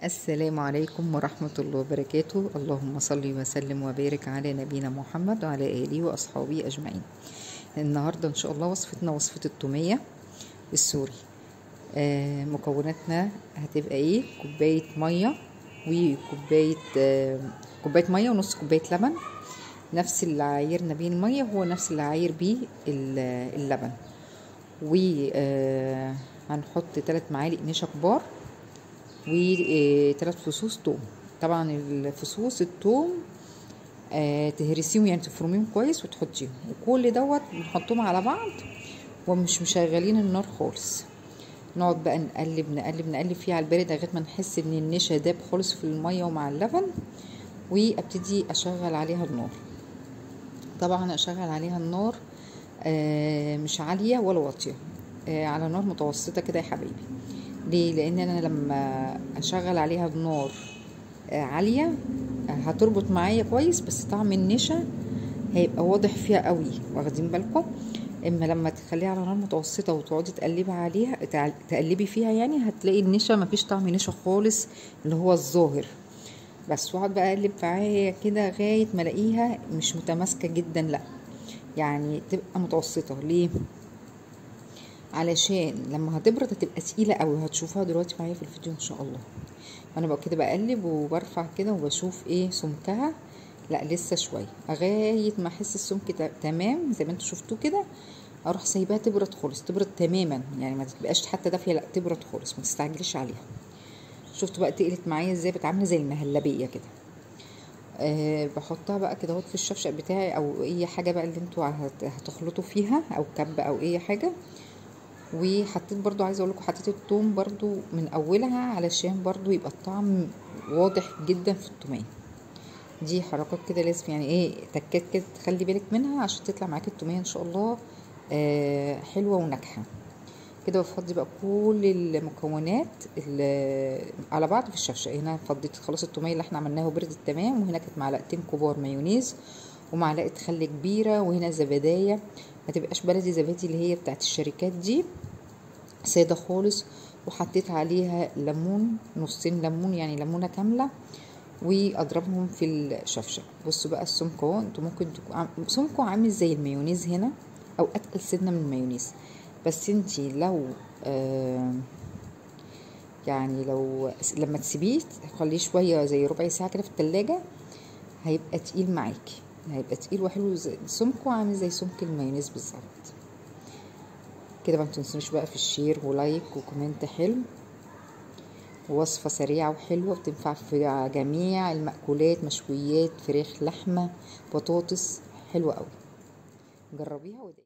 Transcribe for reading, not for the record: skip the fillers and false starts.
السلام عليكم ورحمة الله وبركاته. اللهم صل وسلم وبارك على نبينا محمد وعلى آله وأصحابه أجمعين. النهاردة إن شاء الله وصفتنا وصفة التومية السوري. مكوناتنا هتبقى ايه؟ كوباية مية وكوباية كوباية مية ونص كوباية لبن. نفس اللي عايرنا بيه المية هو نفس اللي عاير بيه اللبن. هنحط 3 معالق نشا كبار و3 فصوص توم. طبعا الفصوص التوم تهرسيهم، يعني تفرميهم كويس وتحطيهم، وكل دوت بنحطهم على بعض ومش مشغلين النار خالص. نقعد بقى نقلب فيه على البارد لغايه ما نحس ان النشا داب خالص في الميه ومع اللبن، وابتدي اشغل عليها النار. طبعا اشغل عليها النار مش عاليه ولا واطيه، على نار متوسطه كده يا حبايبي. ليه؟ لان انا لما اشغل عليها النار عاليه هتربط معايا كويس، بس طعم النشا هيبقى واضح فيها قوي، واخدين بالكم؟ اما لما تخليها على نار متوسطه وتقعدي تقلبي فيها، يعني هتلاقي النشا مفيش طعم نشا خالص اللي هو الظاهر. بس واقعد بقى اقلب معايا كده لغايه ما الاقيها مش متماسكه جدا، لا يعني تبقى متوسطه. ليه؟ علشان لما هتبرد هتبقى تقيله قوي، هتشوفوها دلوقتي معايا في الفيديو ان شاء الله. انا بقى كده بقلب وبرفع كده وبشوف ايه سمكها، لا لسه شويه، لغايه ما احس السمك تمام زي ما انتوا شفتوه كده، اروح سايباها تبرد خالص، تبرد تماما، يعني ما تبقاش حتى دافيه، لا تبرد خالص، ما تستعجليش عليها. شفتوا بقى تقلت معايا ازاي؟ بتعمل زي المهلبيه كده. بحطها بقى كده في الشفشق بتاعي او اي حاجه بقى اللي انتوا هتخلطوا فيها، او كب او اي حاجه. وحطيت برضو، عايزه اقول لكم حطيت الثوم برضو من اولها علشان برضو يبقى الطعم واضح جدا في التوميه. دي حركات كده لازم، يعني ايه، تكات كده تخلي بالك منها عشان تطلع معاكي التوميه ان شاء الله حلوه وناجحه. كده بفضي بقى كل المكونات على بعض في الشفشه. هنا فضيت خلاص التوميه اللي احنا عملناها وبردت تمام، وهنا كانت معلقتين كبار مايونيز ومعلقه خل كبيره، وهنا زبدايه، ما تبقاش بلدي، زبادي اللي هي بتاعت الشركات دي، ساده خالص. وحطيت عليها ليمون، نصين ليمون، يعني ليمونه كامله، واضربهم في الشفشه. بصوا بقى السمك اهو، انتوا ممكن سمكه عامل زي المايونيز هنا او اتقل سنه من المايونيز، بس انتي لو يعني لو لما تسيبيه خليه شويه زي ربع ساعه كده في التلاجة، هيبقى تقيل معاكي، هيبقى تقيل وحلو، سمكه عامل زي سمك المايونيز بالظبط كده. ما تنسوش بقى في الشير ولايك وكومنت حلو. وصفة سريعة وحلوة بتنفع في جميع المأكولات، مشويات، فراخ، لحمة، بطاطس، حلوة قوي. جربيها ودي